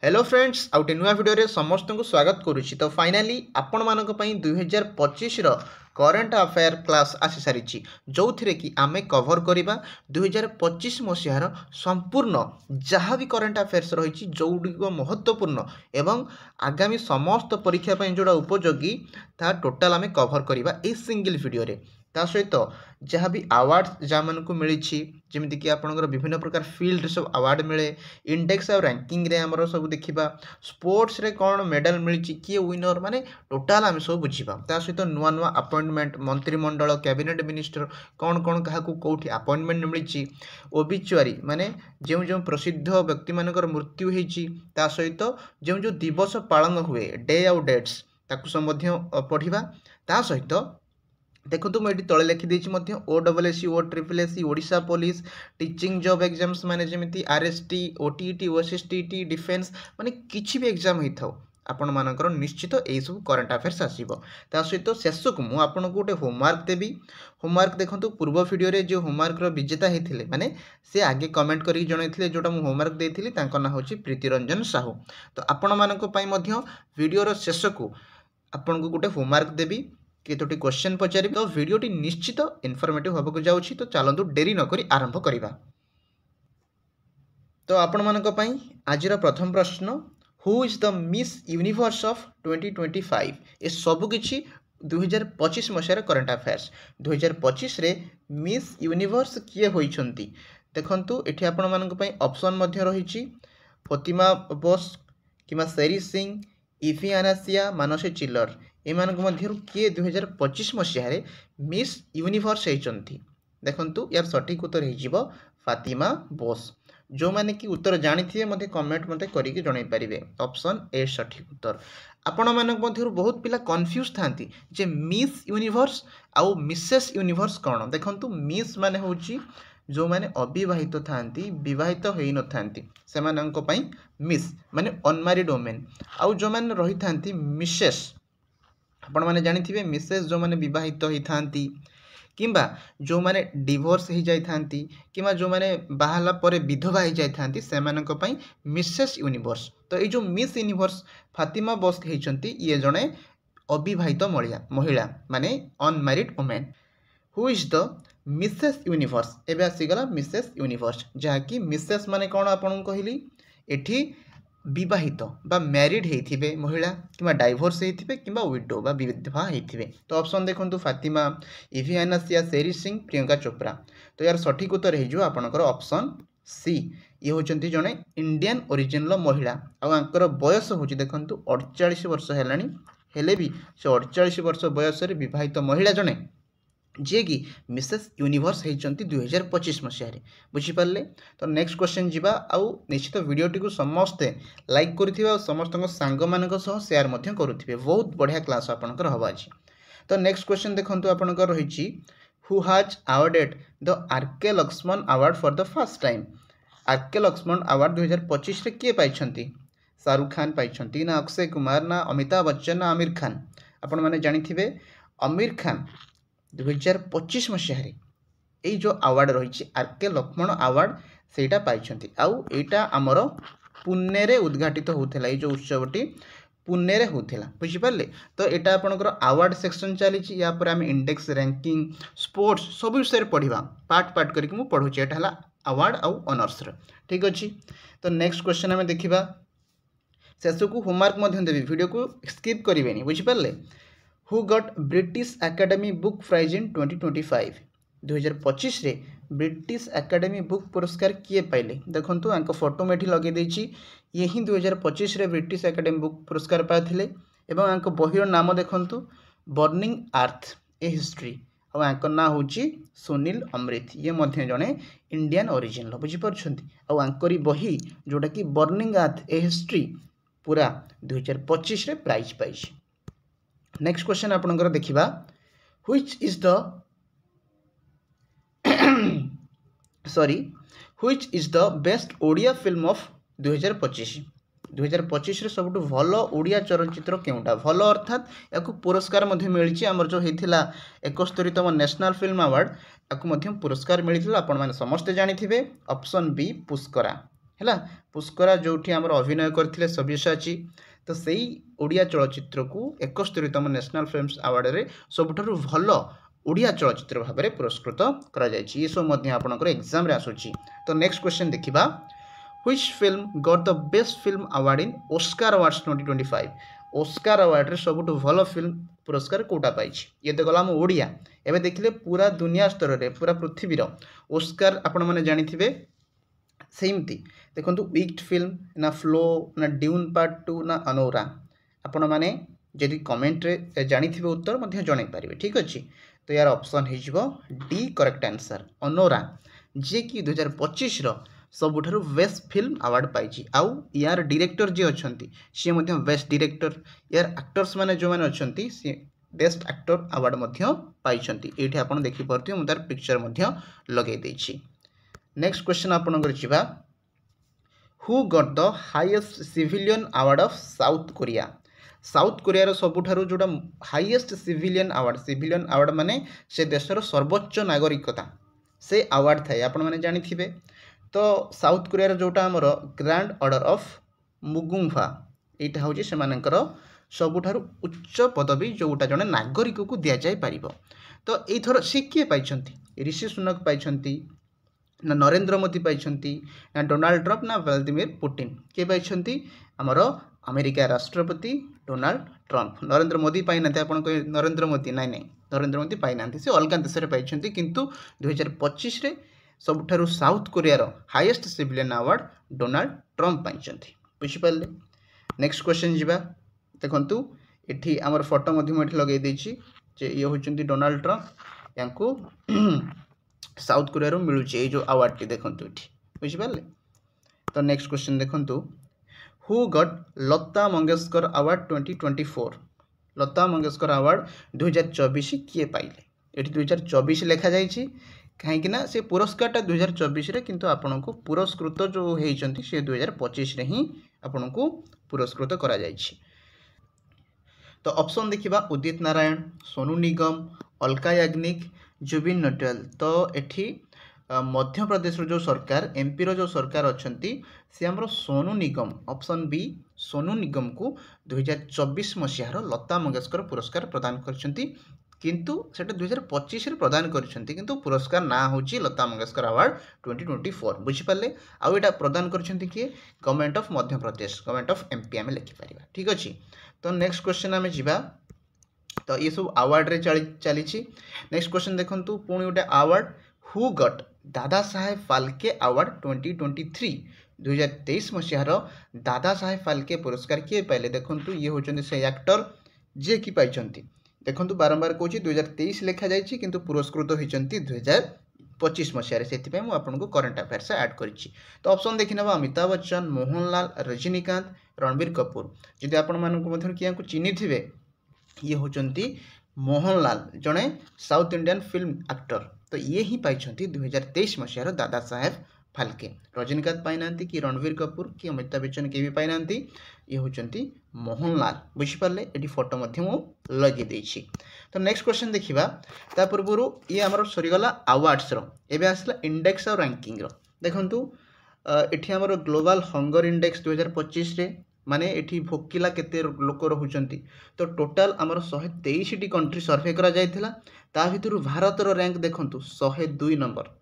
Hello friends आउटे नुआ video समस्त को स्वागत करुच्ची। तो फाइनाली आपण मानक 2025 करेन्ट अफेयर क्लास आसी सारी जो थे कि आमे कभर करवा 2025 मसीहार संपूर्ण जहाँ भी करेन्ट अफेयर्स रही जोगुड़िक महत्वपूर्ण एवं आगामी समस्त परीक्षा जोड़ा उपयोगी ता टोटाल आमे कभर करवा ए सिंगल वीडियो रे। ता सहित जहाँ भी अवार्ड जहाँ मानक मिली जमीक आपंकर विभिन्न प्रकार फील्ड सब अवार्ड मिले इंडेक्स और रैंकिंग रे हमर सब देखा स्पोर्ट्स रे कौन मेडल मिली किए विनर माने टोटाल आम सब बुझा ता सहित नुआ नुआ अपॉइंटमेंट मंत्रिमंडल कैबिनेट मिनिस्टर कौन कौन क्या कौटी अपॉइंटमेंट मिली ओबिचुआरी माने जो जो प्रसिद्ध व्यक्ति मानकर मृत्यु होती सहित जो जो दिवस पालन हुए डे आउ डेट्स ताकू सब पढ़ा ता सहित देखो मुझे तले लिखिदी OSSC OSSC Odisha police teaching job exams माने जमी RST OTET OSSTT डिफेन्स माने किसी भी एग्जाम होता हो आपण मानकर निश्चित यही सब करेन्ट अफेयर्स आसो। सहित शेष को मुझे आपको गोटे होमवर्क देवी। होमवर्क देखो पूर्व वीडियो रे जो होमवर्क विजेता होते माने से आगे कमेंट करके जनइले जोटा मुझे होमवर्क देती ना हूँ प्रीति रंजन साहू। तो आपण मानी वीडियोर शेष को आपन को गोटे होमवर्क देवी केतोटी क्वेश्चन पचारि। तो वीडियोटी निश्चित इनफॉर्मेटिव होबको जाउछि। तो चलतु डेरी नकरी आरंभ करिबा। तो आपण मानक पई आजिर प्रथम प्रश्न who is the miss universe of 2025 ए सब किछि 2025 मसीहार करेन्ट अफेयर्स 2025 रे मिस यूनिवर्स किए होइछंती देखंतु एठी आपण मानक पई ऑप्शन मध्ये रहिछि फातिमा बोस किमा सेरी सिंह इफी अनासिया मानसी चिल्लर एमानक मध्यरु किए 2025 मसीह मिस यूनिवर्स होती देखंतु यार सठिक उत्तर हो फातिमा बोस। जो मैंने कि उत्तर जानी थे मते कमेंट मते करिके जणाई पारिबे ऑप्शन ए सठिक उत्तर। आपण मानक मध्यरु बहुत पिला कंफ्यूज थांती जे मिस यूनिवर्स आउ मिसेस यूनिवर्स कौन। देखंतु मिस माने होची जो माने अविवाहित थांती विवाहित होई न थांती सेमानंक पई मिस माने अनमैरिड वुमेन आउ जो माने रही थांती मिसेस आपण माने जानी थे मिसेस जो माने विवाहित होई थांती किंबा जो माने डिवोर्स हो जाई थांती किंबा जो माने बाहाला परे विधवा हो जाई थांती सेमानंक पई मिसेस यूनिवर्स। तो ये जो मिस यूनिवर्स फातिमा बोस होइछंती ये जणे अविवाहित महिला माने unmarried women. Who is the Mrs universe एबे आसीगला मिसेस यूनिवर्स जहाँकि मिसेस माने कौन आपन कहली एठी विवाहित बा मैरिड होइथिबे महिला किंबा डाइवोर्स होइथिबे किंबा विडो बा विधवा होइथिबे। तो ऑप्शन देखंतु फातिमा इफी अनासिया सेरी सिंह प्रियंका चोप्रा। तो यार सठिक उत्तर हो आपनकर ऑप्शन सी ये होचंती जने इंडियन ओरिजिनल महिला आंकर बयस होची देखंतु 48 वर्ष हेलानी हेले भी से 48 वर्ष बयस रे विवाहित महिला जने जे कि मिसेस यूनिवर्स होती 2025 मसीह बुझीपारे। तो नेक्स्ट क्वेश्चन जीवा आउ निश्चित वीडियोटी को समस्ते लाइक करुथिबे समस्त सांग मानक सह शेयर मध्य करुथिबे बहुत बढ़िया क्लास आपनकर हबा अछि। तो नेक्स्ट क्वेश्चन देखंतु आपनकर रहिछि who has awarded the RK Laxman award for the first time. RK Laxman award 2025 रे किए पाइछंती शाहरुख खान पाइछंती ना अक्षय कुमार ना अमिताभ बच्चन ना आमिर खान। आपण माने जानिथिबे आमिर खान 2025 मसीह ये जो अवार्ड रही आरके लक्ष्मण अवार्ड सेटा पाइछंती आउ एटा आमर पुणे रे उद्घाटित होथला ये जो उत्सवटी पुणे रे होथला बुझीपारे। तो एटा आपनकर अवार्ड सेक्शन चली या पर आम इंडेक्स रैंकिंग स्पोर्ट्स सब विषय पढ़ा पार्ट पार्ट करके मु पढ़ुची एटा हला अवार्ड आउ ऑनर्स ठीक अच्छी। तो नेक्स्ट क्वेश्चन आम देखा शेष को होमवर्क देवी वीडियो को स्किप करें बुझीपारे। Who got British academy book prize in 2025 2025 रे ब्रिटिश एकेडमी बुक पुरस्कार किए पाइले देखंतु आंक फोटो में लगे देछि ये ही 2025 रे ब्रिटिश एकेडमी बुक पुरस्कार पाइथिले एवं आंक बहिर नाम देखंतु बर्निंग अर्थ ए हिस्ट्री और आंक ना होची सुनील अमृत ये मध्य जने इंडियन ओरिजिनल बुझी परछंती और आंकरी बही जोटा कि बर्निंग अर्थ ए हिस्ट्री पूरा 2025 रे प्राइज पाइछि। नेक्स्ट क्वेश्चन आपनकर देखिबा which is the which is the best Odia film of 2025 2025 रे सबटु भलो ओडिया चलचित्र केउटा भलो अर्थात याकु पुरस्कार मध्ये मिलिछि हमर जो हेथिला 71तम नेशनल फिल्म अवार्ड याकु मध्ये पुरस्कार मिलिथिला आपण माने समस्त जानिथिबे ऑप्शन बी पुष्करा है पुष्करा जो आम अभिनय करते सब्यसाची तो सही ओडिया चलचित्र को 71तम नेशनल फिल्म्स अवार्ड रे सबुठारु भल ओडिया चलचित्र भाव में पुरस्कृत करा जायछि। ये सब आपनकर एग्जाम रे आसुछि। तो नेक्स्ट क्वेश्चन देखिबा, which film got the best film award in Oscar awards 2025? Oscar award रे सबुठु भल फिल्म पुरस्कार कोटा पाइछि। ये तो गला हम ओडिया, एबे देखिले पूरा दुनिया स्तर रे पूरा पृथ्वीर ऑस्कार आपण माने जानिथिबे सेमती देखो वीक्ड फिल्म ना फ्लो ना ड्यून पार्ट 2 ना अनोरा आपण माने जदि कमेंट रे जानिथिबे उत्तर मध्य जणाई पारिबे। ठीक अछि, तो यार ऑप्शन हो डी करेक्ट आंसर अनोरा, जे कि 2025 रो सबुठारु बेस्ट फिल्म अवार्ड पाइछि। आउ यार डायरेक्टर जे अछंती से मध्य बेस्ट डायरेक्टर, यार एक्टर्स माने जो माने अछंती से बेस्ट एक्टर अवार्ड मध्य पाइछंती। एठी आपण देखि परथियो, मु तार पिक्चर मध्य लगै दैछि। नेक्स्ट क्वेश्चन आपनकर छिबा, who got the highest civilian award of South Korea? South Korea रो सबुठारु जोटा हाईएस्ट सिविलियन अवार्ड माने से देशर सर्वोच्च नागरिकता से अवार्ड थाए आपण माने जानिथिबे। तो साउथ कोरिया रो जोटा हमर ग्रैंड ऑर्डर ऑफ मुगुंगफा एटा होची से मानकर सबुठारु उच्च पदवी जोटा जने नागरिक को दिया जाय परिबो। तो एई थर से किए पाइछंती? ऋषि सुनक पाइछंती ना नरेंद्र मोदी पाइछंती ना डोनाल्ड ट्रम्प ना व्लादिमीर पुतिन के पाइछंती? हमर अमेरिका राष्ट्रपति डोनाल्ड ट्रम्प। नरेंद्र मोदी पाई ना आपण को नरेंद्र मोदी नाइ नाइ नरेंद्र मोदी पाई ना से अलग देश रे पाइछंती, किंतु 2025 रे सबुठारु साउथ कोरिया रो highest civilian award Donald Trump पाइछंती। बुझि पाले? नेक्स्ट क्वेश्चन जिबा, देखंतु एठी हमर फोटो मधि म एठी लगै दैछि जे ये होचंती डोनाल्ड ट्रम्प, यांको साउथ कोरिया रो मिलुचे ए जो अवार्ड टी देखंतु एठी। बुझि पाले? तो नेक्स्ट क्वेश्चन देखंतु, who got Lata Mangeshkar award 2024? Lata Mangeshkar award 2024 किए पाइले? एठी 2024 लिखा जाइछि कहीं ना से पुरस्कार 2024 रे, किंतु आपन को पुरस्कृत जो हेइचंती से 2025 रे ही आपन को पुरस्कृत करा जाइछि। तो ऑप्शन देखिबा, उदित नारायण, सोनू निगम, अलका याग्निक, जुबिन नौटियाल। तो एठी मध्य प्रदेश जो सरकार एमपी रो जो सरकार अछंती से हमर सोनू निगम, ऑप्शन बी सोनू निगम को 2024 मसीहार लता मंगेशकर पुरस्कार प्रदान करछंती, किंतु सेटा 2025 रे प्रदान करछंती, किंतु पुरस्कार ना होची लता मंगेशकर अवार्ड 2024। बुझि पाले? आ एटा प्रदान करछंती कि government of Madhya Pradesh, government of MP आमे लिखि परिबा। ठीक अछि, तो नेक्स्ट क्वेश्चन आमे जिबा। तो ये सब अवार्ड रे चली। नेक्स्ट क्वेश्चन देखंतु पुणी गोटे award, who got Dada Saheb Phalke award 2023? 2023 मसीहार Dada Saheb Phalke पुरस्कार किए पाइले? देखंतु ये होचंती से एक्टर जे कि पाइछंती। देखंतु बारंबार कहूची 2023 लिखा जाइछि, किंतु पुरस्कृत होइछंती 2025 मसीहार, सेति मु आपनको करंट अफेयर्स ऐड करिछि। तो ऑप्शन देखि नबा, अमिताभ बच्चन, मोहनलाल, रजनीकांत, रणबीर कपूर। जदि आपण मानको मथुर किया को चिन्हि थिबे, ये होचंती मोहनलाल, जने साउथ इंडियन फिल्म एक्टर। तो ये ही पाइछंती 2023 मसीहार दादा साहेब फाल्के। रजनीकांत पाइनांती कि रणबीर कपूर कि अमिताभ बच्चन के भी पाइनांती, ये होचंती मोहनलाल। बुझि पारले? एटी फोटो मध्य मु लगे दैछि। तो नेक्स्ट क्वेश्चन देखिबा। ता पूर्वरु ये हमर सरीगला अवार्ड्स रो, एबे आसला इंडेक्स और रैंकिंग रो। देखंतु एठी हमर ग्लोबल हंगर इंडेक्स 2025 रे माने एठी भोकिला केते लोक रहुचंती। तो टोटल हमर 123 टी कंट्री सर्वे करा जायथिला, ता भितरु भारत रो रैंक देखंतु 102 नंबर।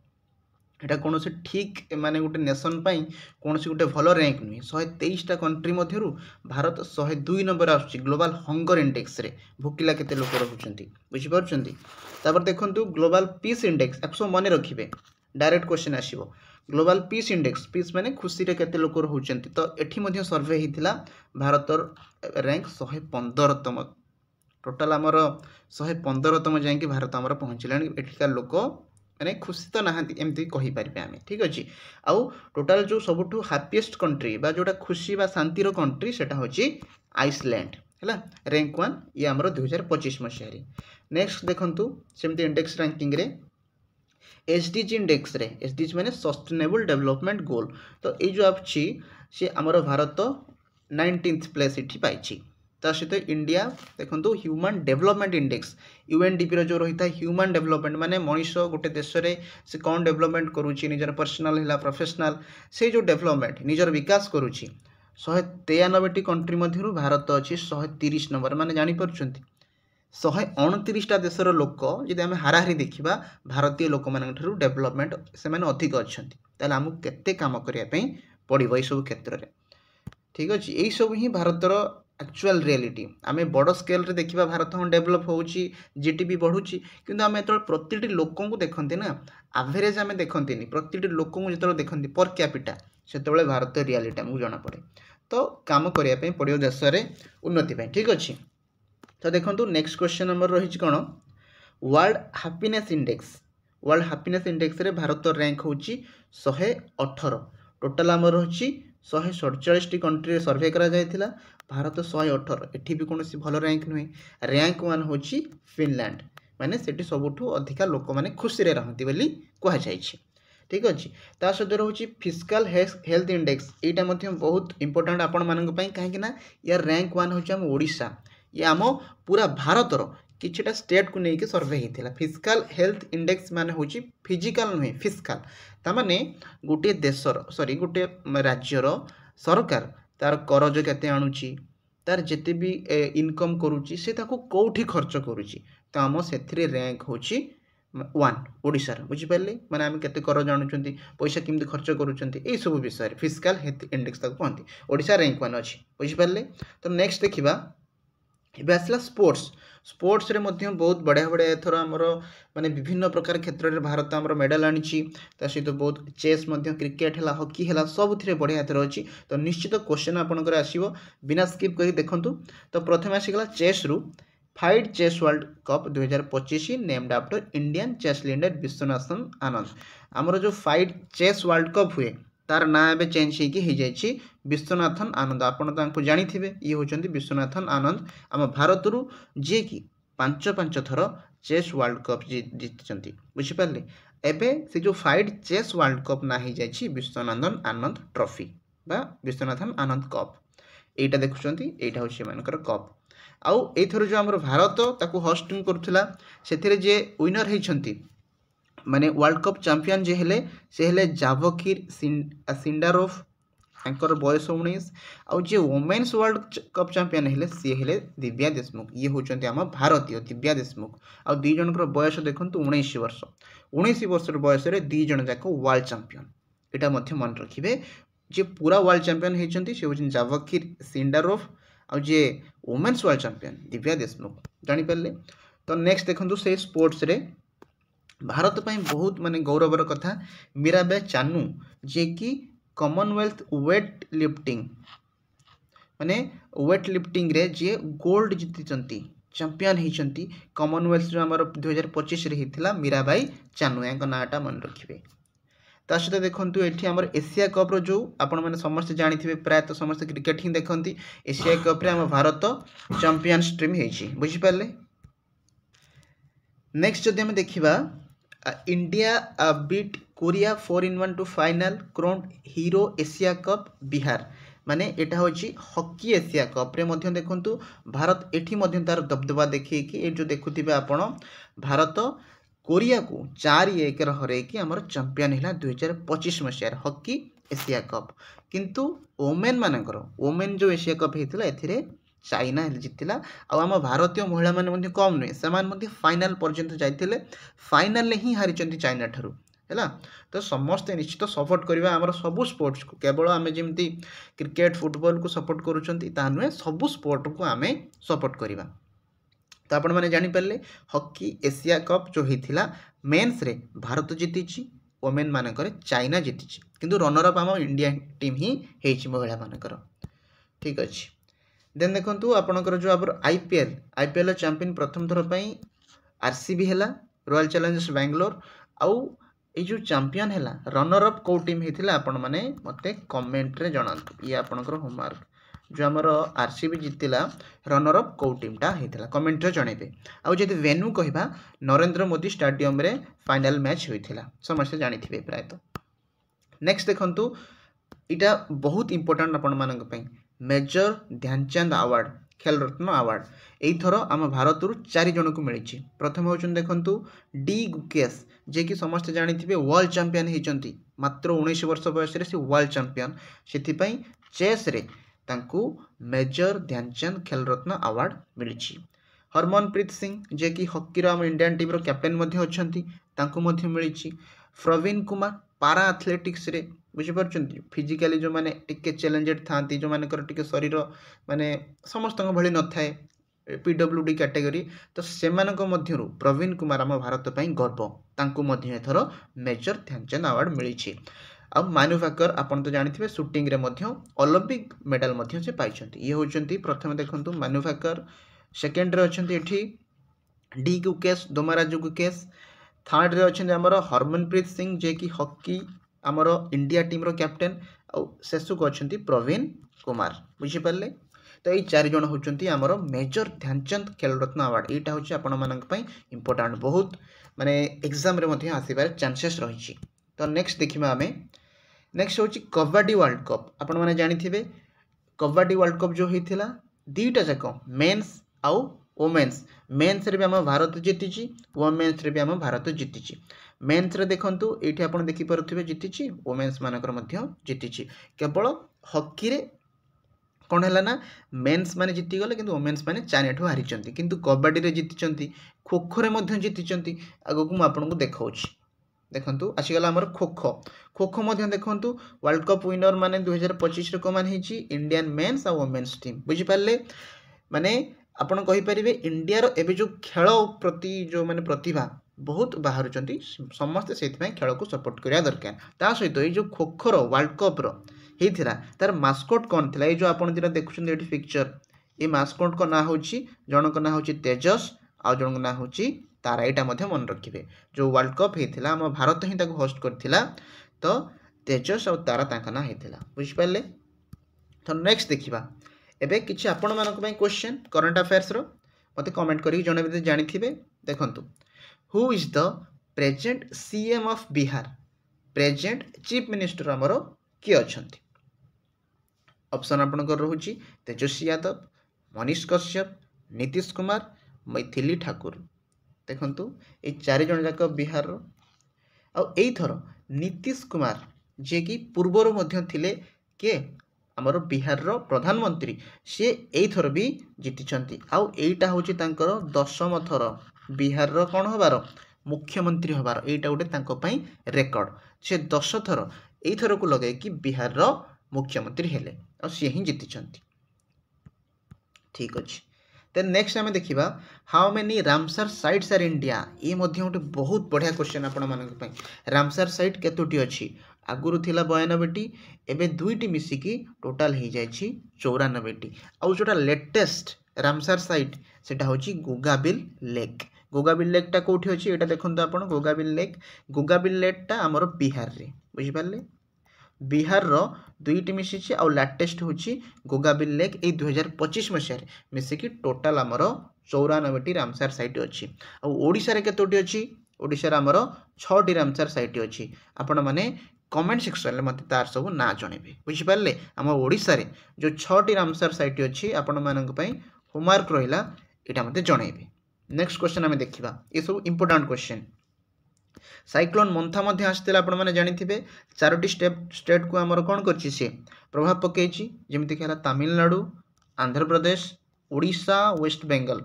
एटा कोनोसे ठीक माने गोटे नेशन पई कोनोसे गोटे भलो रैंक नुई। 123 टा कंट्री मध्यरु भारत 102 नंबर आछी ग्लोबल हंगर इंडेक्स रे, भोकिला केते लोक रहुचंती। बुझि पारुचंती? तापर देखंतु ग्लोबल पीस इंडेक्स, एक्सो मने रखिबे, डायरेक्ट क्वेश्चन आसीबो। ग्लोबल पीस इंडेक्स, पीस माने खुशी रे केते लोक रहुचंती। तो एठी मध्य सर्वे हिथिला, भारतर रैंक 115तम। टोटल हमर 115तम जाय कि भारत हमर पहुंचलानी। एठिका लोक माने खुशी तो नाहांती एमती कहि परिबे आमे। ठीक अछि, आउ टोटल जो सबुठु हैप्पीएस्ट कंट्री बा जोटा खुशी बा शांति रो कंट्री सेटा होची आइसलैंड, हैला रैंक 1। ये हमर 2025 मसिहारी। नेक्स्ट देखंतु सेमती इंडेक्स रैंकिंग रे एसडीजी इंडेक्स रे, एसडीजी माने सस्टेनेबल डेवलपमेंट गोल। तो ए जो आछि से हमर भारत 19th प्लेस इठी पाइछि। ता सहित इंडिया देखो ह्यूमन डेवलपमेंट इंडेक्स यूएनडीपी जो रही है ह्यूमन डेवलपमेंट माने मनीष गोटे देश में से कौन डेवलपमेंट करुच्ची निजर पर्सनाल है प्रोफेशनल से जो डेवलपमेंट निजर विकास करुच्ची 193 कंट्री मध्य भारत अच्छी 130 नंबर माने जानीपार 129टा देशर लोक जदि आम हाराहारी देखा भारतीय लोक मान डेवलपमेंट से अधिक अच्छा ताल आमको केते काम करने पड़ो यू क्षेत्र में ठीक अच्छे यही सब ही भारतर एक्चुअल रियलिटी आम बड़ स्केल रे देखा भारत हाँ डेभलप हो जीडीपी बढ़ुची किंतु आम जो प्रति लोक देखते ना एवरेज आम देखते प्रति लोक जो देखते पर कैपिटा से भारत रियलिटी आमको जना पड़े तो काम करने पड़ो देश में उन्नति ठीक अच्छे तो देखो नेक्स्ट क्वेश्चन नंबर रही कौन वर्ल्ड हैप्पीनेस इंडेक्स रे भारत रैंक हूँ 118 टोटाल आम रही 147 कंट्री सर्वे करा जायथिला भारत 118 एठी भी कौन भल रैंक नुहे रैंक 1 हूँ फिनलैंड माने सेठी सबुठु अधिका लोक माने खुशी रे रहंती बोली कहा जायछि ठीक अच्छे ता सहित रोचे फिस्काल हेल्थ इंडेक्स यहाँ बहुत इंपोर्टाट आपण मान कहीं यार रैंक 1 हूँ आम ओडिशा ये आम पूरा भारतर किछटा स्टेट को लेकिन सर्वे होता फिस्काल हेल्थ इंडेक्स माने हूँ फिजिकाल नुहे फिस्काल ताने गोटे देशर सॉरी गोटे राज्यर सरकार तार करज केते आणुची तार जेते भी इनकम करुची से ताको कोठी खर्च करुची तो आम से रैंक हूँ 1 ओडिशार बुझिपारे माने आम केते करज आणुचंती पैसा केमती खर्च करुचंती ए सब विषय फिस्काल हेल्थ इंडेक्स ताको कहते ओडिशा रैंक 1 अच्छी बुझिपारे तो नेक्स्ट देखिबा एबे आसला स्पोर्ट्स रे मध्य बहुत बढ़िया बढ़िया एथर आमर माने विभिन्न प्रकार क्षेत्र में भारत आमर मेडल आनी सहित बहुत चेस क्रिकेट है हॉकी है सब बढ़िया एथर अच्छी तो निश्चित क्वेश्चन आपंकर आसो बिना स्किप कर देखूँ तो प्रथम आसीगला चेस रु FIDE chess world cup 2025 named after Indian chess leader Viswanathan Anand आमर जो फाइड चेस वर्ल्ड कप हुए तार ना एवं चेंज हो विश्वनाथन आनंद आपड़ तो जानी ये होती विश्वनाथन आनंद आम भारत जी कि 5 थर चेस वर्ल्ड कप जीति बुझिपारे एवं से जो फाइड चेस वर्ल्ड कप ना हो जाए विश्वनाथन आनंद ट्रॉफी बा विश्वनाथन आनंद कप यहाँ देखुं यहाँ हूँ से कप आउ एथर जो आम भारत ताकू होस्टिंग करुला से जे विनर होती माने वर्ल्ड कप चैंपियन जे हेले से हेले जावकिर सिंडारोफ एंकर बयस 19 आउ जे वोमेन्स वर्ल्ड कप चैंपियन हेले सी हेले दिव्या देशमुख ये होचंती आम भारतीय दिव्या देशमुख आउ दी जनकर बयस देखो 19 वर्ष 19 वर्ष बयस रे दी जन जाक वर्ल्ड चैंपियन एटा मध्य मन रखिबे जे पूरा वर्ल्ड चैंपियन होचंती से होचन जावकिर सिंडारोफ आउ जे women's world champion Divya Deshmukh जानि परले तो नेक्स्ट देखो से स्पोर्ट्स रे भारत ପାଇଁ बहुत माने गौरवर कथा मीराबाई चानू जे कि कॉमनवेल्थ वेट लिफ्टिंग माने वेट लिफ्टिंग रे जे गोल्ड जीति चैंपियन होती कॉमनवेल्थ जो आम 2025 रे होता मीराबाई चानू या नाटा मन रखिए ता सहित देखूँ ये आम एशिया कप्र जो आपण मैंने समस्त जानी प्रायतः समस्त क्रिकेट ही देखती एशिया कप्रे आम भारत चैंपियन स्ट्रीम होती बुझिपारे नेक्स्ट जदि आम देखा India beat Korea 4-1 to final क्राउंड हीरो एशिया कप बिहार माने एटा होची हॉकी एशिया कप रे मध्य देखंतु भारत एठी मध्य तार दबदबा देखिए कि ए जो देखुथिबे आपण भारत कोरिया को 4-1 हरे कि हमर चैंपियन हिला 2025 मसिया हॉकी एशिया कप किंतु वोमेन मानकर वोमेन जो एशिया कप हेतिला एथिरे चाइना जीतला आम भारतीय महिला मैंने कम नुहे से फाइनाल पर्यंत जाते फाइनाल ही हारी चाइना ठारू है तो समस्ते निश्चित सपोर्ट करवा आम सबू स्पोर्ट्स को केवल आम जमी क्रिकेट फुटबॉल को सपोर्ट करुँचा नुहे सबू स्पोर्ट को आम सपोर्ट करवा तो आपण मैंने जानीपारे हॉकी एशिया कप जो होता मेन्स रे भारत जीति वोमेन मानकर चाइना जीति किंतु रनर अप आम इंडिया टीम ही महिला मानकर ठीक अच्छे देन देखो आपणकर जो आप आईपीएल चैंपियन प्रथम थर पर आरसीबी है रॉयल चैलेंजर्स बेंगलोर आउ ये जो चैंपियन है रनर अप कौ टीम होता आपण मैंने मत कमेंट रे जनातु ये आपणकर होमवर्क जो आमर आरसीबी जीतला रनर अप कौ टीमटा होता कमेंट रे जनइबे आउ जदि वेन्यू कहबा नरेंद्र मोदी स्टेडियम रे फाइनल मैच होता समस्त जानी प्रायतः नेक्स्ट देखु इटा बहुत इंपोर्टेंट आपण मानक पई मेजर ध्यानचंद अवार्ड खेल रत्न अवार्ड एथर आम भारत 4 जन को मिली। प्रथम होचन देखंतु डी गुकेश जे कि समस्त जानिथिबे वर्ल्ड चैंपियन होती मात्र 19 वर्ष बयस से वर्ल्ड चैंपियन से चेस रे तांकू मेजर ध्यानचंद खेल रत्न अवार्ड मिली। हरमनप्रीत सिंह जे कि हॉकी आम इंडियन टीम रो कैप्टेन मिली। प्रवीण कुमार पारा एथलेटिक्स रे बुझीपार फिजिकाली जो मैंने टिके चैलेंजेड था जो मानकर टिके शरीर माने समस्त भली न थाए पीडब्ल्यूडी कैटेगरी तो से प्रवीण कुमार आम भारत पर गर्व तांकू एथर मेजर ध्यानचंद अवार्ड मिली। आ मानुफाकर आपन तो जानते शूटिंग रे ओलंपिक मेडल से पाई। ये होचंती प्रथम देखंतु मानुफाकर सेकेंड रे अछंती एठी डी गुकेश दोमाराजू गुकेश थर्ड रे अछंती हमर हरमनप्रीत सिंह जे कि हॉकी आमर इंडिया टीम रो कैप्टेन और शेषक अछंती प्रवीण कुमार बुझी पारले। तो ये 4 जन होचंती हमर मेजर ध्यानचंद खेल रत्न अवार्ड एटा होची आपण मानक पई इंपोर्टेंट बहुत माने एग्जाम रे मध्ये आसीबार चांसेस रहिछि। तो नेक्स्ट देखिबा हमें नेक्स्ट होची कबड्डी वर्ल्ड कप आपण माने जानिथिबे कबड्डी वर्ल्ड कप जो होइथिला दीटा जाक मेंस आउ वोमेन्स मेन्स रे भी आम भारत जीति वोमेन्स रे भी आम भारत जीति। मेन्स रे देखंतु एठी आपण देखि पारुथिबे जीति वोमेन्स मानकर मध्य जीति केवल हॉकी रे कौन है ना मेन्स माने जीति गले किंतु वोमेन्स माने चानेठु हारी चंती किंतु कबड्डी रे जीति चंती खो खो रे मध्य जीति चंती आगो को म आपन को देखाउछि। देखंतु आसीगला हमर खो खो मध्य देखंतु वर्ल्ड कप विनर माने 2025 रे कोमान हिची इंडियन मेन्स और वोमेन्स टीम बुझी पारले। माने आपण कहि परिबे इंडिया रो एबे जो खेल प्रति जो माने प्रतिभा बहुत बाहर चंती समस्त सेति खेल को सपोर्ट करिया दरकार। ता सहित ये जो खो खो रो वर्ल्ड कप रो हेथिला तार मास्कोट कोन थिला ये जो आपण जेटा देखुछन एठी पिक्चर ये मास्कोट को ना होची जण को ना होची तेजस आ जण को ना होची तारा एटा मध्ये मन रखिबे। जो वर्ल्ड कप हेथिला हम भारत ही ताको होस्ट करथिला तो तेजस और तारा ताका ना हेथिला बुझ पाले। तो नेक्स्ट देखिबा एबे किछि आपण मानक पई क्वेश्चन करंट अफेयर्स रो मते कमेंट करी जने जानिथिबे। देखंतु who is the present CM of Bihar present chief minister हमरो के अछंती। ऑप्शन आपनकर रहउची तेजस्वी यादव मनीष कश्यप नीतीश कुमार मैथिली ठाकुर। देखंतु ए 4 जन जाक बिहार रो आ एई थरो नीतीश कुमार जे कि पूर्वरो मध्य थिले के आमर बिहार रो प्रधानमंत्री सी एथर भी जीति आउ एटा होची तांकर 10म थर बिहार रो कौन हबार मुख्यमंत्री हबार एटा गोटे तांको पई रेकर्ड से 10 थर एथर को लगे कि बिहार रो मुख्यमंत्री हेले और सी ही जीति। ठीक अछि देन नेक्स्ट आमे देखिबा how many Ramsar sites R India ये मध्य गोटे बहुत बढ़िया क्वेश्चन आपण मानक पई। रामसर साइट केतोटी अछि आगुरु थिला 92टी एबे 2टी मिसिकी टोटाल हो जाय 94टी आउ जोटा लेटेस्ट रामसर साइट सेटा होची गोगाबिल लेक टा कोठी अछि एटा देखंतु आपण गोगाबिल लेक टा हमर बिहार रे बुझि पाले। बिहार रो 2टी मिसिछि आउ लेटेस्ट होची गोगाबिल लेक ए 2025 मसिया रे मिसिकी टोटाल हमर 94टी रामसर साइट अछि। आउ ओडिसा रे केतोटी अछि ओडिसा रे हमर 6टी रामसर साइट अछि। आपण माने कमेंट सेक्शन में मत तार सब ना जणेबे बुझि पारले। हम ओडिसा रे जो 6टी रामसर साइट अछि आपण मानक पई होमवर्क रहिला एटा मते जणेबे। नेक्स्ट क्वेश्चन हमें देखिबा ये सब इंपोर्टेंट क्वेश्चन। साइक्लोन मंथा मध्य आस्तेला आपण माने जानिथिबे 4टी स्टेट को हमर कोन करछि से प्रभाव पकेछि जेमिति खेला तमिलनाडु आंध्र प्रदेश ओडिशा वेस्ट बेंगल।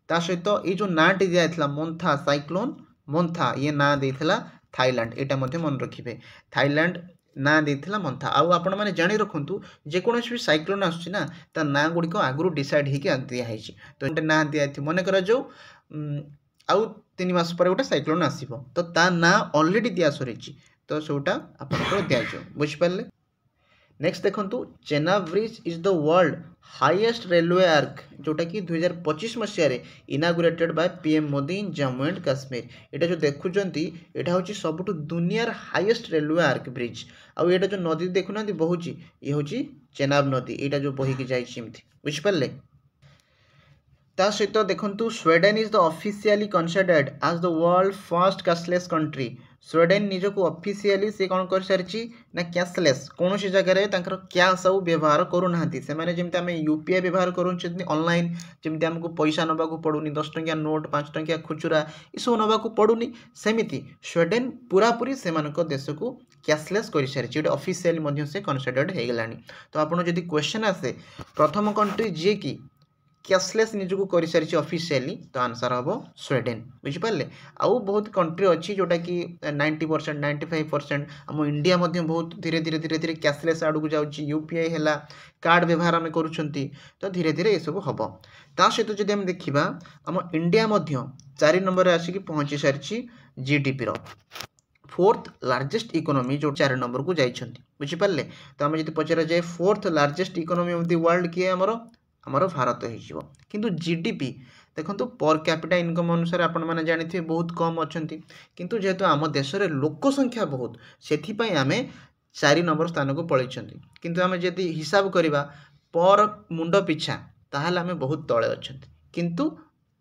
ता सहित ए जो नाटी दियाथला मंथा साइक्लोन मंथा ये ना देथिला थाईलैंड एटा मध्य मन रखिबे थाईलैंड ना देथिला मंथा। आउ आपण माने जानि रखंतु जे कोनोस भी साइक्लोन आछी ना ता ना गुडी को आगुरु डिसाइड हे के दिया हेछि तो एटा ना दिया थि मने करा जो आउ 3 मास पर गोटे साइक्लोन आसीबो तो ता ना ऑलरेडी दिया सरिछि तो सोटा आपण को दिया जो बुझ पाले। नेक्स्ट देखंतु Chenab bridge is the world highest railway arc जोटा कि 2025 मसिया रे inaugurated by PM Modi in Jammu and Kashmir. एटा जो देखुचंती एटा होची सबटु दुनियार हाईएस्ट रेलवे आर्क ब्रिज आउ एटा जो नदी देखुनांती बहुची ये होची चेनाब नदी एटा जो बही के जाई छिमथि बुझ पाले। ता सहित देखंतु Sweden is the officially considered as the world first cashless country. Sweden निजक ऑफिशियली से कौन कर सारी ना कैशलेस कौन सी जगह तांकर कैश आउ व्यवहार करूना से जमी आम यूपीआई व्यवहार करूँ ऑनलाइन जमी आमको पैसा नवा पड़ूनी 10 टंकिया नोट 5 टंकिया खुचुरा ये नवा पड़ूनी सेमती स्वीडेन पूरापूरी से देश को कैशलेस कर सारी गोटे ऑफिशियली से कन्सिडर्ड हो गलानी। तो आपड़ जब क्वेश्चन आसे प्रथम कंट्री जी की कैशलेस निजक कर सारी ऑफिशियली तो आंसर हम स्वीडेन बुझिपारे। आउ बहुत कंट्री अच्छी जोटा कि 90% 95% आम इंडिया बहुत धीरे धीरे धीरे धीरे कैशलेस आड़ को जाऊँगी यूपीआई है कार्ड व्यवहार आम कर तो धीरे धीरे ये सब हम ता सहित जब आम देखा आम इंडिया 4 नंबर आसिक पहुँची सारी जीडीपी रो 4th लार्जेस्ट इकोनॉमी जो 4 नंबर को जाइछंती बुझिपारे। तो आम जब पचरा जाए 4th largest economy of the world किए आमर भारत हो किंतु जीडीपी देखो पर कैपिटा इनकम अनुसार आपण मैंने जानी बहुत कम अच्छा किंतु जेहेतु आम देश में लोक संख्या बहुत से आम 4 नंबर स्थान को पलैंट किंतु आम जब हिसाब करवा पर मुंड पिछा ताहले आम बहुत तले अच्छा किंतु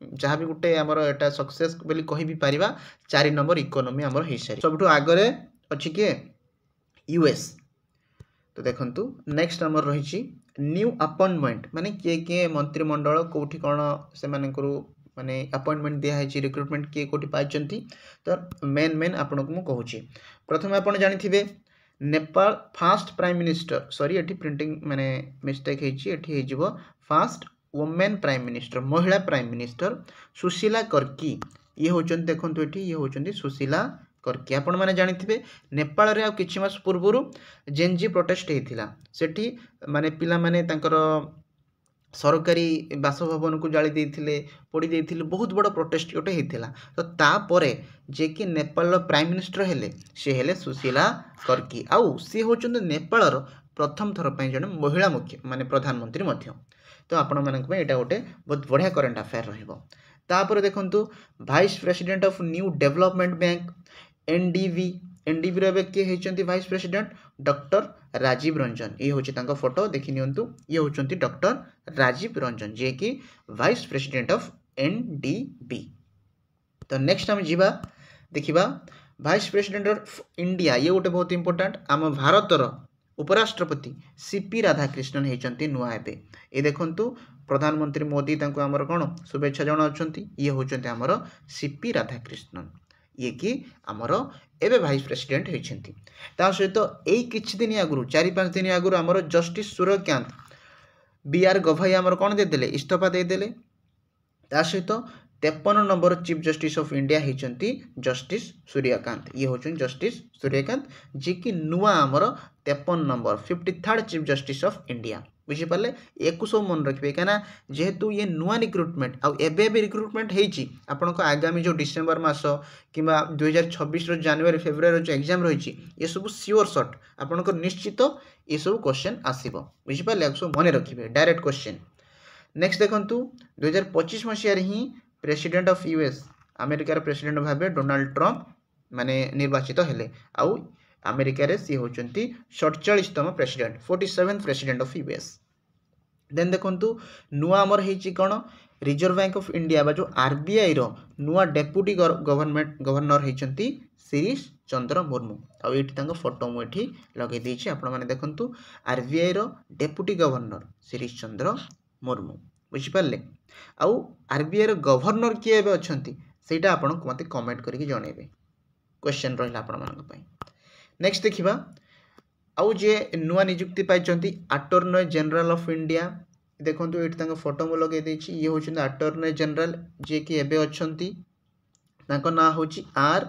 जहाँ भी गोटे आमर एटा सक्सेस बोली कहि भी पारिबा 4 नंबर इकोनॉमी आमर हो सारी सबठू आगरे अच्छी किए यूएस। तो देखंतु नेक्स्ट आमर रही न्यू अपॉइंटमेंट माने किए मंत्रिमंडल कोठी कौन से माने अपॉइंटमेंट दिखाई रिक्रुटमेंट किए कोठी पाइचंती। तो मेन आपन को कहूँ प्रथम आप जानी Nepal fast prime minister sorry एठी प्रिंटिंग माने मिस्टेक एठी हो फास्ट वुमेन प्राइम मिनिस्टर महिला प्राइम मिनिस्टर सुशीला कर्की ये होचंती देखो ये होचंती सुशीला करके आपण मैंने जानी नेपाल रे किछि मास पूर्व जेनजी प्रोटेस्ट होता सेठी माने पिला माने तांकर सरकारी बासभवन को जाली देथिले पोड़ी देथिले बहुत बड़ प्रोटेस्ट गोटे होता। तो तापर जे कि नेपाल प्राइम मिनिस्टर हेले से हेले सुशीला कर्की आउ सी होचंती नेपाल प्रथम थर पे जने महिला मुख्य माने प्रधानमंत्री मध्य। तो आपण मानक पे एटा गोटे बहुत बढ़िया करंट अफेयर रहिबो। तापर देखंतु vice president of New Development Bank NDB रे किए होती vice president doctor Rajiv Ranjan ये हूँ फोटो देखी नियंतु ये होती डॉक्टर राजीव रंजन जे कि वाइस प्रेसिडेंट ऑफ एनडीबी। तो नेक्स्ट आम जीवा देखिबा वाइस प्रेसिडेंट ऑफ इंडिया ये गोटे बहुत इंपोर्टेंट आम भारतर उपराष्ट्रपति सीपी राधाकृष्णन होती नुआ एबे ये देखंतु प्रधानमंत्री मोदी आमर कौन शुभेच्छा जनाउछंती ये होचंती आमर सीपी राधाकृष्णन ये कि आमर एबे वाइस प्रेसिडेंट होइछंती। ता सहित एई किछि दिन आगुरु 4-5 दिन आगुरु आमर जस्टिस सूर्यकांत बीआर गवाई आमर कौन दे देले इस्तीफा दे देले। ता सहित 53 number chief justice of India होइछंती जस्टिस सूर्यकांत ये होचन जस्टिस सूर्यकांत जी कि नुआ आमर 53 number 53rd chief justice of India बुझीपारे। एक सब मन रखिए कहीं जेहेतु ये नुआ रिक्रुटमेंट आउ एबे रिक्रुटमेंट होती आपण आगामी जो डिसेम्बर मास कि 2026 जनवरी फेब्रुआरी जो एग्जाम रही ये सब सियोर सट आपंकर निश्चित ये सब क्वेश्चन आसब बुझीपारे सब मन रखिए डायरेक्ट क्वेश्चन। नेक्स्ट देखंतु 2025 मसीह ही प्रेसिडेंट ऑफ यूएस अमेरिकार प्रेसिडेंट भाव डोनाल्ड ट्रंप माने निर्वाचित हेले आउ अमेरिका रे सी होचंती 47तम president 47th president of US. Then देखंतु नुआ अमर हेची कोन रिजर्व बैंक ऑफ इंडिया बा जो आरबीआई रो नुआ डेप्यूटी गवर्नर हेचंती शिरीष चंद्र मुर्मू आ एठी तांको फोटो मु एठी लगे देछि आपण माने देखंतु आरबीआई रो डेप्यूटी गवर्नर शिरीष चंद्र मुर्मू बुझि पारले। आउ आरबीआई रो गवर्नर किए एबे अछंती सेटा आपण मते कमेंट करके जणेबे क्वेश्चन रहला आपण मानक पई। नेक्स्ट देखिबा आउ जे नुआ नियुक्ति पाइचंती अटॉर्नी जनरल ऑफ इंडिया देखंतु एठी तांको फोटो मु लगे देछि ये होचंती अटॉर्नी जनरल जे कि एबे अछंती तांको ना होची आर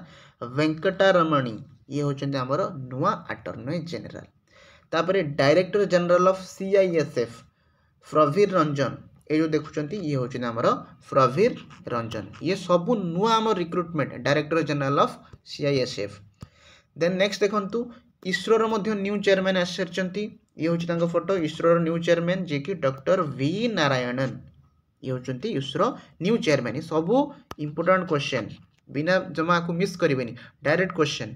वेंकटरमणी ये होचंती हमर नुआ अटॉर्नी जनरल। तापरे director general of CISF Pravir Ranjan ये जो देखुचंती ये होचंती हमर प्रवीर रंजन ये सब नुआ हमर recruitment director general of CISF. Then next देखंतु इसरो मध्य न्यू चेयरमैन आसरचंती ये होची तांको फोटो इसरो न्यू चेयरमैन जे कि डॉक्टर वी नारायणन ये होचंती इसरो न्यू चेयरमैन सब इंपोर्टेंट क्वेश्चन बिना जमा को मिस करिवेनी डायरेक्ट क्वेश्चन।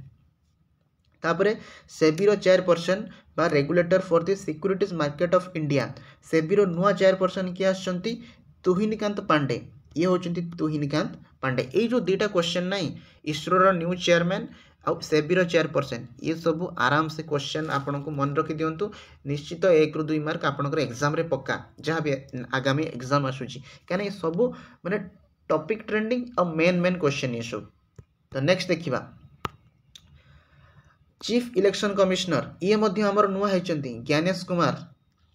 तापरे सेबीरो चेयरपर्सन बा regulator for the securities market of India सेबीरो नुआ चेयरपर्सन किए आसचंती तुहिनिकांत पांडे ये होचंती तुहिनिकांत पांडे। ये जो दुटा क्वेश्चन नहीं इसरो न्यू चेयरमैन आउ सेबीर चेयरपर्सन ये सब आराम से क्वेश्चन आपन को मन रखी दिंतु निश्चित 1 ରୁ 2 मार्क आपनकर एग्जाम रे पक्का जहाँ भी आगामी एग्जाम आसूची क्या ये सब माने टॉपिक ट्रेंडिंग और मेन क्वेश्चन ये सब। तो नेक्स्ट देखिबा चीफ इलेक्शन कमिश्नर ये मध्य हमर नुआ हेचंती Gyanesh Kumar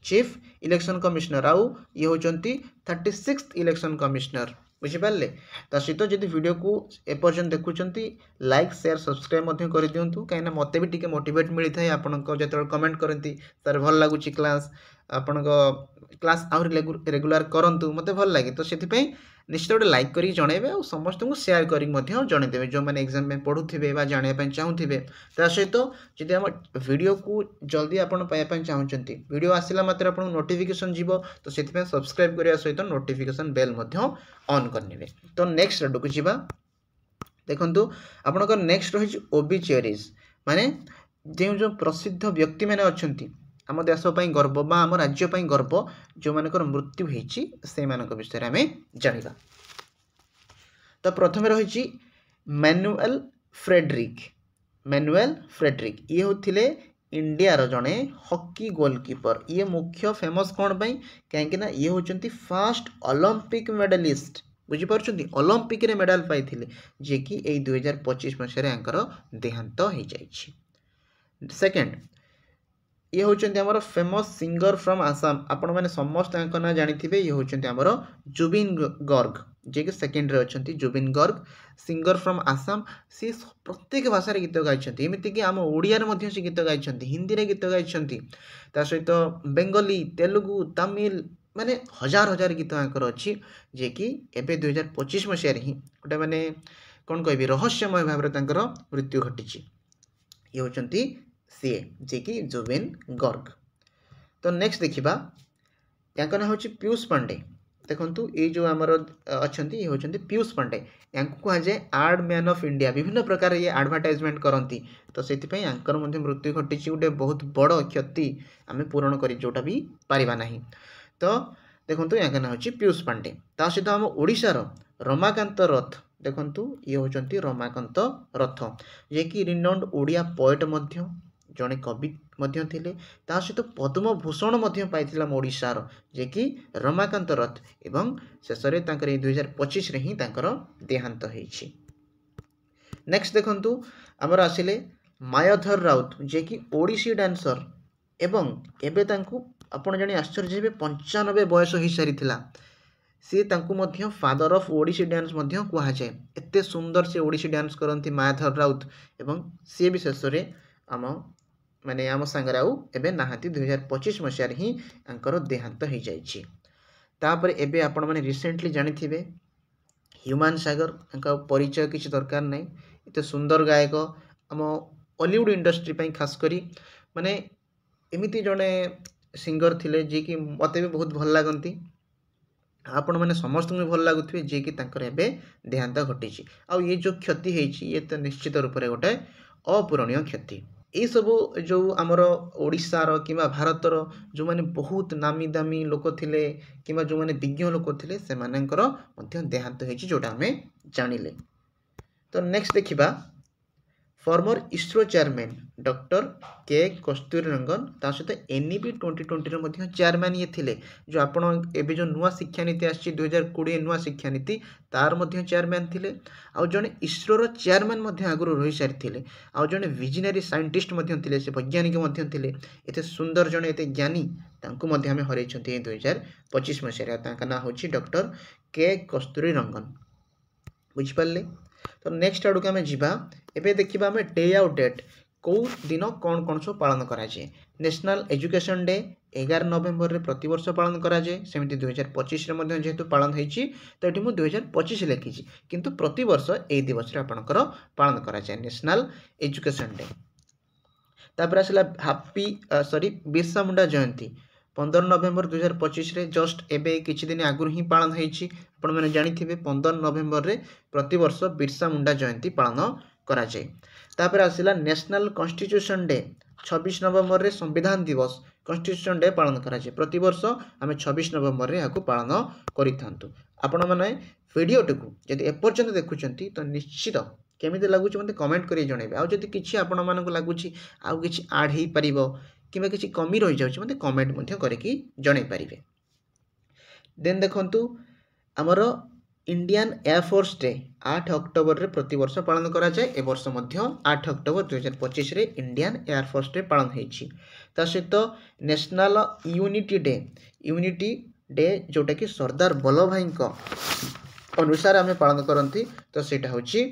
chief election commissioner आउ ये होचंती 36th इलेक्शन कमिश्नर बुझिपारे। ता सहित जदि वीडियो को एपर्यंत देखुंती लाइक शेयर सब्सक्राइब मध्य कर दिंतु कहीं मते भी टिके मोटिवेट मिलता है आपन जो कमेंट करती सर भल लगुच क्लास आपण क्लास आहुरी रेगुलर करंतु मते भल लगे तो से निश्चित गोटे लाइक करी जनइबे और समस्त को शेयर करी जनईदेवे जो मैंने एग्जाम में पढ़ुवे जानापी चाहूे ता सहित जब आम वीडियो को जल्दी आपन पाइबा चाहते वीडियो आसला मात्र आपको नोटिफिकेशन जीव तो से सब्सक्राइब करने सहित नोटिफिकेशन बेल ऑन करने। तो नेक्स्ट आड़ को जीवा देखो आपंकर नेक्स्ट रही ओबिचुअरीज माने जो प्रसिद्ध व्यक्ति मैंने अच्छा आम देश गर्व बा आम राज्य गर्व जो मानकर मृत्यु होती से विषय में आम जाना। तो प्रथम रही मैनुएल फ्रेडरिक ये होते इंडिया रो जड़े हॉकी गोलकीपर ये मुख्य फेमस कौन पाई कहीं ये होती फर्स्ट ओलंपिक मेडलिस्ट बुझीपार ओलंपिक रे मेडल पाई जे कि 2025 मसीह देहांत हो जाए। सेकेंड ये होचंती हमर फेमस सिंगर फ्रॉम आसाम आपण माने समस्त ना जानिथिबे ये होचंती हमर जुबिन गर्ग जे कि सेकेंड रे अछंती जुबिन गर्ग सिंगर फ्रॉम आसाम सी प्रत्येक भाषा रे गीत गाइछंती एमिति कि हम ओडिया रे मध्ये से गीत गाइछंती हिंदी रे गीत गाइछंती ता सहित बेंगली तेलुगु तमिल माने हजार हजार गीत आंकर अछि जे कि एबे 2025 मसीह रे ही गोटे माने कोन कहबी रहस्यमय भाव रे तांकर मृत्यु घटिछि ये होचंती सी जे कि जुबिन गर्ग। तो नेक्स्ट देखिबा याका ना होची पीयूष पांडे देखंतु ये जो आमर अछंती ये होचंती पीयूष पांडे यांको कहा जाए आर्ट मैन ऑफ इंडिया विभिन्न प्रकार ये एडवर्टाइजमेंट करती तो से यांकर मध्ये मृत्यु घटी गोटे बहुत बड़ क्षति आम पूरण कर जोटा भी पारिबा नाही। तो देखंतु याका ना होची पीयूष पांडे ता सहित आम ओडिशार रमाकांत रथ देखंतु ये होचंती रमाकांत रथ जे कि रिनाउंड ओडिया पोएट मध्य जड़े कवि मध्य थिले ता सहित पद्म भूषण मध्य पाइथिला ओडिशार जे कि रमाकांत रथ एवं शेष रे तांकर 2025 रे ही तांकर देहांत होईछि। नेक्स्ट देखंतु हमर आसिले मायाधर राउत जे कि ओडिसी डांसर एवं एबे तांकु आपण जणी आश्चर्य हेबे 95 बयस होई सारिथिला सी तांकु मध्य फादर ऑफ ओडिसी डांस मध्य कहा जाए एते सुंदर से ओडिसी डांस करंती मायाधर राउत एवं सी भी शेष रे आम माने आम सांगरे आउ एबे नाहाती 2025 मसीह ही आंकर देहांत हो जाइछि। तापर एबे आपण माने रिसेंटली जानिथिबे ह्यूमान सागर आंका परिचय किछि दरकार नै एते सुंदर गायक आम हॉलीवुड इंडस्ट्री पई खास करी माने एमिति जने सिंगर थिले जे कि मते भी बहुत भल लागंती आपण माने समस्त को भल लागुथिबे जे कि तांकर एबे देहांत घटिछि आ ये जो क्षति हेछि ये तो निश्चित रूप से गोटे अपूरणीय क्षति ये सब जो आमर ओडिशार कि भारतर जो माने बहुत नामी दामी लोक थिले कि जो माने विज्ञ लोक थिले से मानकर मध्य देहांत होइछि जोटा हमें जानिले। तो नेक्स्ट देखिबा फॉर्मर इसरो चेयरमैन डॉक्टर के कस्तूरीरंगन ता सहित एनईपी 2020 रे मध्य चेयरमैन ये थिले जो आपण एबे जो नुआ शिक्षा नीति आछि 2020 नुआ शिक्षा नीति तार मध्य चेयरमैन थिले आ जने इसरो रो चेयरमैन मध्य आगुर रही सारी थिले आ जने विजनरी साइंटिस्ट मध्य थिले से वैज्ञानिक मध्य थिले एते सुंदर जने एते ज्ञानी तांको मध्य हमें हरै छथि 2025 मसीह तांका ना होछि डॉक्टर के कस्तूरीरंगन बुझि पाले। तो नेक्स्ट आड़ को आम जीवा एबे देखिबा आम डे आउ डेट कौ दिन कौन कौन सब पालन करा जाए। नेशनल एजुकेशन डे 11 नवेम्बर रे प्रति वर्ष पालन करा जाए सेमिति 2025 रे मध्य जेहेतु पालन होईछि तो एठी मु 2025 लिखिछि किंतु प्रति वर्ष ए दिवस रे आपनकर पालन करा जाए नेशनल एजुकेशन डे। तापर आसला बिरसा मुंडा जयंती 15 नवेम्बर 2025 रे जस्ट एबे किछि दिन आगुर ही पालन होईछि आपण माने जानिथिबे 15 नवेम्बर रे प्रति वर्ष बिरसा मुंडा जयंती पालन करा जाए। तापर आसला नेशनल कॉन्स्टिट्यूशन डे 26 नवेम्बर रे संविधान दिवस कॉन्स्टिट्यूशन डे पालन करा जाए प्रति वर्ष आमे 26 नवेम्बर रे याकु पालन करिथांतु। आपण माने वीडियो टकु जदि एपर्यंत देखुचंती तो निश्चित केमिति लगुच मते कमेंट करी जणेबे आ जदि किछि आपण मानकु लागुछि आ किछि ऐड हेई परिबो किबा किछि कमी रहि जाउछि मते कमेंट मध्ये करके जणै परिबे। देन देखंतु हमर इंडियन एयरफोर्स डे 8 अक्टोबर रे प्रति वर्ष पालन करा जाए। ए वर्ष मध्य 8 अक्टोबर 2025 रे इंडियन एयरफोर्स डे पालन हेछि। ता सहित नेशनल यूनिटी डे जोटा कि सरदार वल्लभ भाई अनुसार आम पालन करती तो सेटा होछि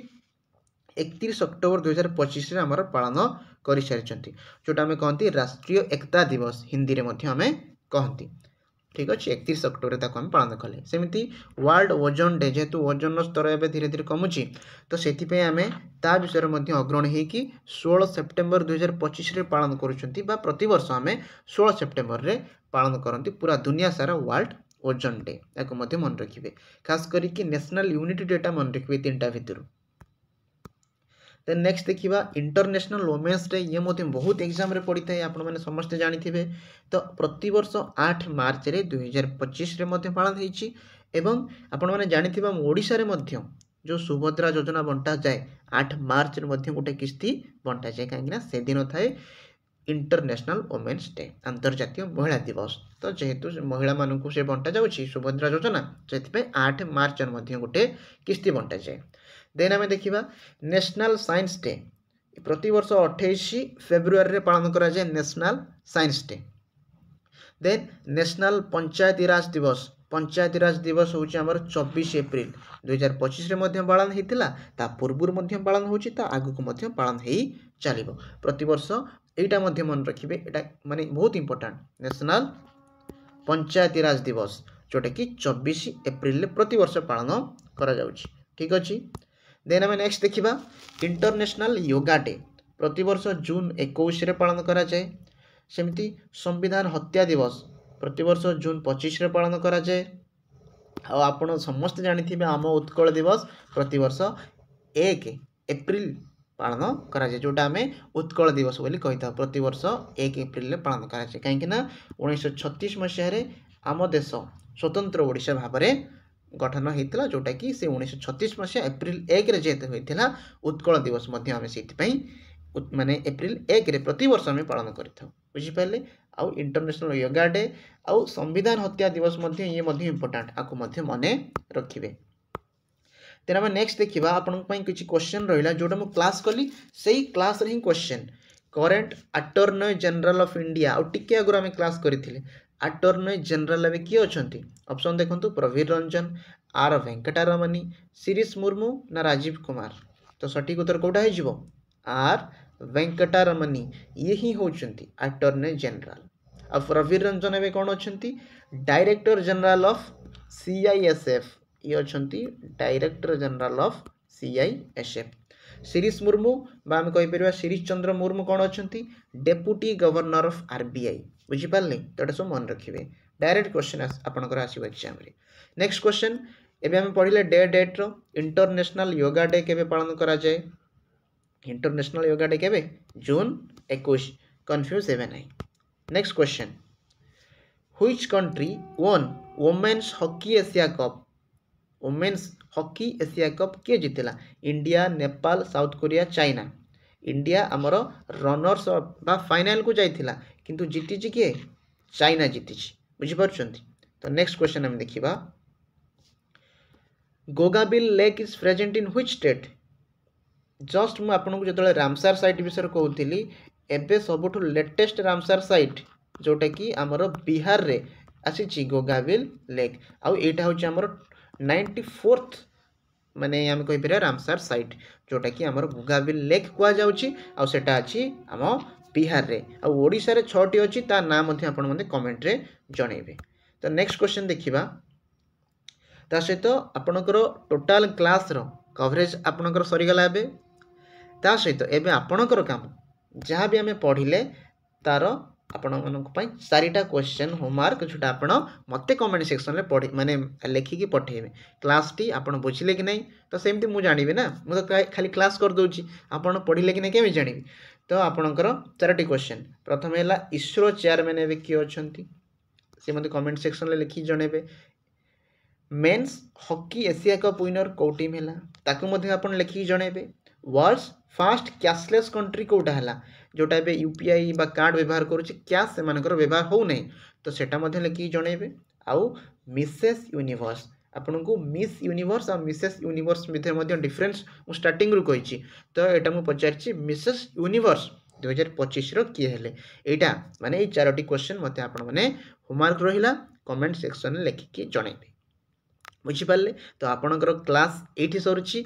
31 अक्टोबर 2025 रे हमर पालन करि सारिछंती जोटा आम कहती राष्ट्रीय एकता दिवस हिंदी रे मध्य आम कहती। ठीक अच्छे 31 अक्टोबर तक आम पालन कले। सेमती वर्ल्ड ओजोन डे जेहेतु ओजोन स्तर एवं धीरे धीरे कमुची तो से आम ता विषय में अग्रणी होगी 16 सेप्टेम्बर 2025 रे पालन करुँच प्रति वर्ष आम 16 सेप्टेम्बर रे पालन करती पूरा दुनिया सारा वर्ल्ड ओजोन डे या मन रखिए। खास करके नेशनल यूनिटी डेटा मन रखिए 3टा भितर। देन नेक्स्ट देखिए इंटरनेशनल वुमेन्स डे ये बहुत एग्जाम रे पड़ी था आपण मैंने समस्ते जानी तो प्रति वर्ष 8 मार्च रे 2025 रे मध्य पालन होइछि एवं आपण मैंने जानी ओडिशा रे मध्य जो सुभद्रा योजना बंटा जाए 8 मार्च रे मध्य गोटे किस्ती बंटा जाए कहीं से दिन थाए इंटरनेशनल वुमेन्स डे अंतर्जातीय महिला दिवस। तो जेहेतु महिला मानू से बंटा जाउछि सुभद्रा योजना से 8 मार्च मध्य गोटे किस्ती बंटा जाए। देन आम देखा नेशनल साइंस डे प्रति वर्ष 28 फेब्रुआरी रे पालन करा जाए national science day. Then national panchayati Raj Diwas हूँ आमर 24 एप्रिल 2025 रे मध्य पालन होता ता पूर्व मध्य पालन होची ता आगु मध्य पालन हो चलो प्रति वर्ष एटा मध्य मन रखिए। एटा माने बहुत इंपोर्टेंट नेशनल पंचायती राज दिवस जोटा कि 24 एप्रिल प्रति वर्ष पालन करा जाउछि। ठीक अच्छे। देन आम नेक्स्ट देखा इंटरनेशनल योगा डे प्रति वर्ष जून 21 रे पालन करा जाए। सेमती संविधान हत्या दिवस प्रति वर्ष जून 25 रे पालन करा जाए। आपण समस्त जानी आम उत्कल दिवस प्रति वर्ष 1 एप्रिल पालन करा जाए जोटा आम उत्कल दिवस बोली कही था प्रति वर्ष 1 एप्रिल पालन करा जाए कहीं 1936 मसीह आम देश स्वतंत्र ओडिशा भाव में गठन होता जोटा कि से 1936 मसीहा एप्रिल 1 रे जेते होइथिला उत्कल दिवस मध्य आम से माने एप्रिल 1 रे प्रति वर्ष आम पालन करिथाउ बुझिपारे। आउ इंटरनेशनल योगा डे आउ संविधान हत्या दिवस मध्य ये मध्य इंपोर्टेंट आपको मध्य मने रखिबे। तेन आम नेक्स्ट देखा आपण किसी क्वेश्चन रहा जोटा मुझे क्लास कली से क्लास रे ही question current attorney general of India आउ टिके आगु आम क्लास करथिले अटॉर्नी जनरल एवं किए अच्छा ऑप्शन देखो प्रवीर रंजन आर वेंकटरमणी शिरीष मुर्मू ना राजीव कुमार। तो सठिक उत्तर कौटा हो आर वेंकटरमणी ये ही होचंती अटॉर्नी जनरल। अब प्रवीर रंजन एवं कौन अच्छा डायरेक्टर जनरल ऑफ CISF ये अच्छा director general of CISF। Shirish Murmu आम कहीपर शिरीष चंद्र मुर्मू कौन अच्छा डेप्यूटी गवर्नर ऑफ RBI बुझिपारे। तो ये सब मन रखिए डायरेक्ट क्वेश्चन आपंकर आसो एग्जाम रे। नेक्स्ट क्वेश्चन एबे हम पढ़िले डेट रो इंटरनेशनल योगा डे केबे पालन करा जाए। इंटरनेशनल योगा डे केबे जून 21 कंफ्यूज हेबे नहीं। Next question which country won women's hockey Asia cup women's hockey Asia cup किए जितेला India Nepal South Korea China. India आमर रनर्स बा फाइनाल को जाइथिला किंतु जीतीची किए चाइना जीतीची बुझिपारुछंती। तो नेक्स्ट क्वेश्चन हम देखिबा Gogabil lake is present in which state. Just मु आपनको जतले रामसार साइट विषय कहूली एबे सबुठु लेटेस्ट रामसार साइट जोटा कि आमर बिहार रे आसी गोगाबिल लेक आउ एटा होची आमर 94th माने आम कहीपर रामसार साइट जोटा कि आमर गोगाबिल लेक कुआ जाउची आउ सेटा अछि आम बिहार रे आउ ओडिसा रे 6टी अछि ता नाम मध्ये आपण मते कमेंट रे जणेबे। तो नेक्स्ट क्वेश्चन देखिबा ता सहित आपणकर टोटाल क्लास रो कवरेज आपणकर सरीगला एबे ता सहित एबे आपणकर काम जहाँ भी आम पढ़िले तार आपण मानक चारिटा क्वेश्चन होमवर्क जोटा आपण मते कमेंट सेक्शन रे पढ़ी माने लिखिकी पठेबे क्लास टी आपण बुझिले कि नहीं। तो सेमती मु जानिबे ना मु तो खाली क्लास कर दोची आपण पढ़िले कि नहीं केमे जानिबे। तो आपणकर चारटी क्वेश्चन प्रथम हैला इसरो चेयरमैन एबे कि अछंती से मते कमेंट सेक्शन रे लिखि जणेबे। Men's hockey Asia cup winner को टीम हैला ताकू मते आपण लिखि जणेबे। वर्ल्ड्स फास्ट कैशलेस कंट्री कोटा है जोटा ए यूपीआई बा कार्ड व्यवहार करुच्चे कैश से व्यवहार हो नहीं तो सेटा लिखिकी जनइबे आउ मिसेस यूनिवर्स आपन को मिस यूनिवर्स और मिसेस यूनिवर्स मध्य डिफरेन्स मु स्टार्टिंग रु कही तो यहाँ मुझे पचारि मिसेस यूनिवर्स 2025 किए हेले एटा माने ये 4टी क्वेश्चन मते आपण माने होमवर्क रहिला कमेंट सेक्शन में लिखिकी जनइबे बुझिपारे तो आपणकर क्लास ये सरुची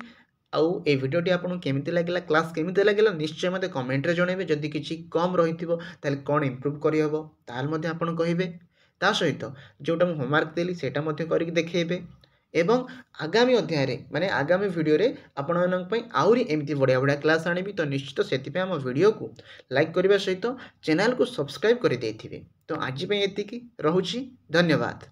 आउ ए भिडियोटी आपको केमिति लागला क्लास केमिति लागला निश्चय मते कमेंट रे जणेबे जदि किछि कम रहिथिबो ताले कोन इंप्रूव करि हबो ताल मते आपण कहिबे ता सहित जोटा मु होमवर्क देली सेटा मते करिक देखैबे एवं आगामी अध्याय रे माने आगामी वीडियो रे आपण मानक पई आउरी एमिति बढ़िया बढ़िया क्लास आनिबी तो निश्चित सेति पे हम वीडियो को लाइक करबा सहित चैनल को सब्सक्राइब करि देथिबे तो आज पे एतिकी रहुछि धन्यवाद।